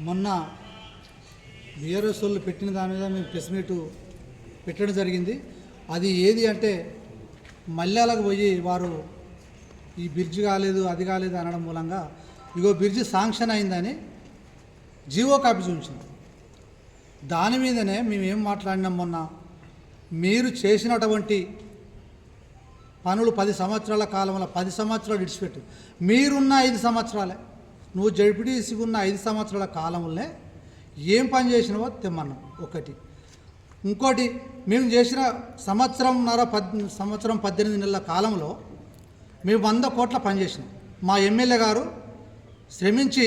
మొన్న బీఆర్ఎస్ వాళ్ళు పెట్టిన దాని మీద మేము ప్రెస్ మీటు పెట్టడం జరిగింది. అది ఏది అంటే మల్యాలకు పోయి వారు ఈ బ్రిడ్జ్ కాలేదు అది కాలేదు అనడం మూలంగా ఇగో బ్రిడ్జ్ శాంక్షన్ అయిందని జీవో కాపీ చూపించింది. దాని మీదనే మేమేం మాట్లాడినాం, మొన్న మీరు చేసినటువంటి పనులు 10 సంవత్సరాల కాలంలో 10 సంవత్సరాలు విడిచిపెట్టు, మీరున్న 5 సంవత్సరాలే, నువ్వు జడ్పీటీసీ ఉన్న 5 సంవత్సరాల కాలంలో ఏం పని చేసినావో తెమ్మన్నాం ఒకటి. ఇంకోటి, మేము చేసిన సంవత్సరం 18 నెలల కాలంలో మేము 100 కోట్ల పని చేసినాం. మా ఎమ్మెల్యే గారు శ్రమించి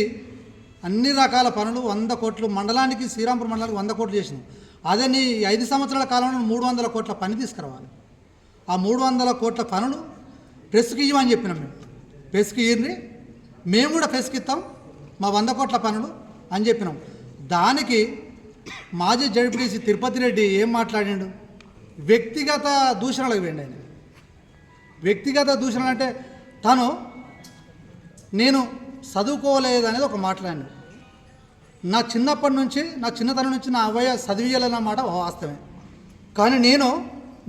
అన్ని రకాల పనులు 100 కోట్లు, మండలానికి శ్రీరాంపూర్ మండలానికి 100 కోట్లు చేసినాం. అదే నీ 5 సంవత్సరాల కాలంలో 300 కోట్ల పని తీసుకురావాలి. ఆ 300 కోట్ల పనులు ప్రెస్కి ఇవ్వని చెప్పినాం. మేము ప్రెస్కి ఇవ్వండి, మేము కూడా ప్రెస్కి ఇస్తాం మా 100 కోట్ల పనులు అని చెప్పినాం. దానికి మాజీ జడ్పీటీసీ తిరుపతి రెడ్డి ఏం మాట్లాడిండు, వ్యక్తిగత దూషణలకు వెళ్ళండి. ఆయన వ్యక్తిగత దూషణలు అంటే తను నేను చదువుకోలేదు అనేది ఒక మాట్లాడాను. నా చిన్నప్పటి నుంచి, నా చిన్నతనం నుంచి నా అవ్వయ్య చదివియాలన్నమాట వాస్తవమే. కానీ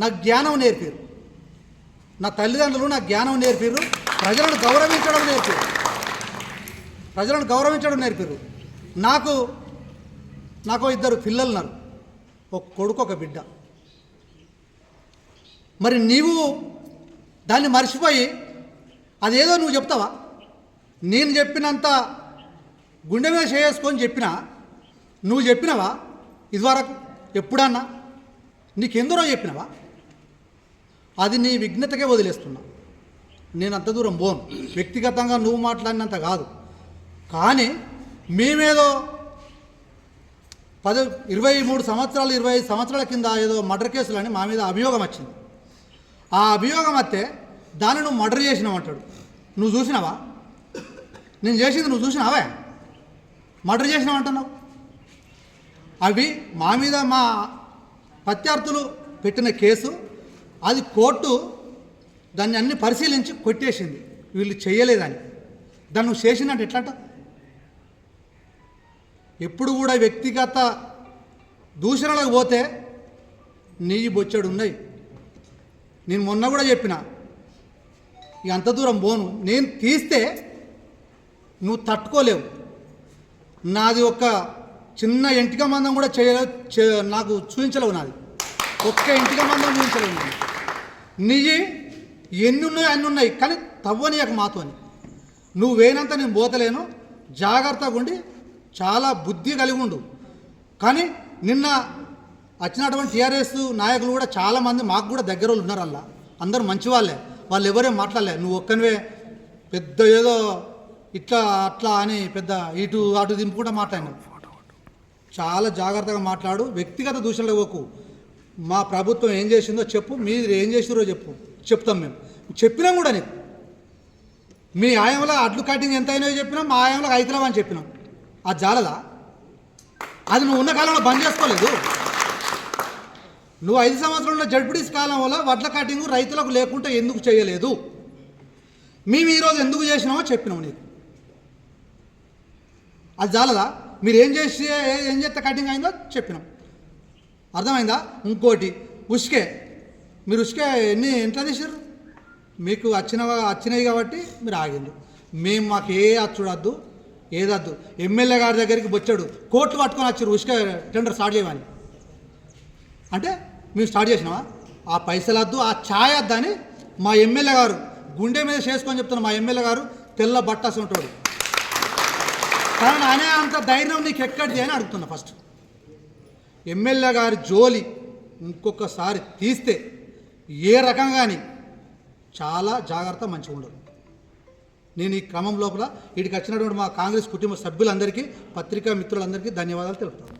నాకు జ్ఞానం నేర్పారు, నా తల్లిదండ్రులు నాకు జ్ఞానం నేర్పారు, ప్రజలను గౌరవించడం నేర్పారు. నాకు 2 పిల్లలు ఉన్నారు, ఒక కొడుకు ఒక బిడ్డ. మరి నీవు దాన్ని మర్చిపోయి అదేదో నువ్వు చెప్తావా? నేను చెప్పినంత గుండె మీద చేసుకొని చెప్పినా నువ్వు చెప్పినవా? ఇదివరకు ఎప్పుడన్నా నీకెందరో చెప్పినవా? అది నీ విఘ్నతకే వదిలేస్తున్నా. నేను అంత దూరం పోను, వ్యక్తిగతంగా నువ్వు మాట్లాడినంత కాదు. కానీ మేమేదో 23 సంవత్సరాలు 25 సంవత్సరాల కింద ఏదో మర్డర్ కేసులని మా మీద అభియోగం వచ్చింది. ఆ అభియోగం వస్తే దాన్ని నువ్వు మర్డర్ చేసినావు అంటాడు. నువ్వు చూసినావా? నేను చేసింది నువ్వు చూసినావా? మర్డర్ చేసినావు అంటున్నావు. అవి మా మీద మా ప్రత్యర్థులు పెట్టిన కేసు, అది కోర్టు దాన్ని అన్ని పరిశీలించి కొట్టేసింది, వీళ్ళు చేయలేదని. దాన్ని నువ్వు చేసినట్టు ఎట్లంట? ఎప్పుడు కూడా వ్యక్తిగత దూషణలకు పోతే నీ బొచ్చెడు ఉన్నాయి. నేను మొన్న కూడా చెప్పిన, ఇక అంత దూరం పోను. నేను తీస్తే నువ్వు తట్టుకోలేవు. నాది ఒక చిన్న ఎంటిక మందం కూడా నాకు చూపించలేవు. నాది ఒక్క ఎంటిక మందం చూపించలేవు. నీవి ఎన్ని ఉన్నాయో అన్నీ ఉన్నాయి, కానీ తవ్వనీయక మాతో అని. నువ్వు వేనంత నేను పోతలేను. జాగ్రత్తగా ఉండి చాలా బుద్ధి కలిగి ఉండు. కానీ నిన్న వచ్చినటువంటి టీఆర్ఎస్ నాయకులు కూడా చాలామంది మాకు కూడా దగ్గర వాళ్ళు ఉన్నారు. అలా అందరూ మంచి వాళ్ళే, వాళ్ళు ఎవరేం మాట్లాడలే. నువ్వు ఒక్కనివే పెద్ద ఏదో ఇట్లా అట్లా అని పెద్ద ఇటు అటు దింపుకుంటూ మాట్లాడినావు. చాలా జాగ్రత్తగా మాట్లాడు, వ్యక్తిగత దూషణలు ఇవ్వకు. మా ప్రభుత్వం ఏం చేసిందో చెప్పు, మీరు ఏం చేసిరో చెప్తాం. మేము చెప్పినాం కూడా నీకు. మీ ఆయంలో అడ్లు కటింగ్ ఎంత అయినాయో చెప్పినాం, మా ఆయంలో ఐతులం అని చెప్పినాం. అది జాలదా? అది నువ్వు ఉన్న కాలంలో బంద్ చేసుకోలేదు. నువ్వు 5 సంవత్సరంలో జడ్పీటీసీ కాలం వల్ల వడ్ల కటింగ్ రైతులకు లేకుండా ఎందుకు చేయలేదు? మేము ఈరోజు ఎందుకు చేసినామో చెప్పినాము నీకు. అది జాలదా? మీరు ఏం చేస్తే కటింగ్ అయిందో చెప్పినాం. అర్థమైందా? ఇంకోటి, మీరు ఉష్కే ఎట్లా తీసారు? మీకు వచ్చినాయి కాబట్టి మీరు ఆగిండు. మాకు ఏ అచ్చుడద్దు, ఏదద్దు. ఎమ్మెల్యే గారి దగ్గరికి వచ్చాడు, కోర్టు పట్టుకొని వచ్చారు ఉష్కే టెండర్ స్టార్ట్ చేయమని. అంటే మేము స్టార్ట్ చేసినావా? ఆ పైసలు వద్దు, ఆ ఛాయ్ వద్దని మా ఎమ్మెల్యే గారు గుండె మీద చేసుకొని చెప్తున్నా. మా ఎమ్మెల్యే గారు తెల్ల బట్టాసి ఉంటాడు. కానీ అనే అంత ధైర్యం నీకు ఎక్కడిది అని అడుగుతున్నా. ఫస్ట్ ఎమ్మెల్యే గారి జోలి ఇంకొకసారి తీస్తే ఏ రకంగాని చాలా జాగ్రత్త, మంచిగా ఉండదు. నేను ఈ క్రమం లోపల వీటికి వచ్చినటువంటి మా కాంగ్రెస్ కుటుంబ సభ్యులందరికీ, పత్రికా మిత్రులందరికీ ధన్యవాదాలు తెలుపుతాను.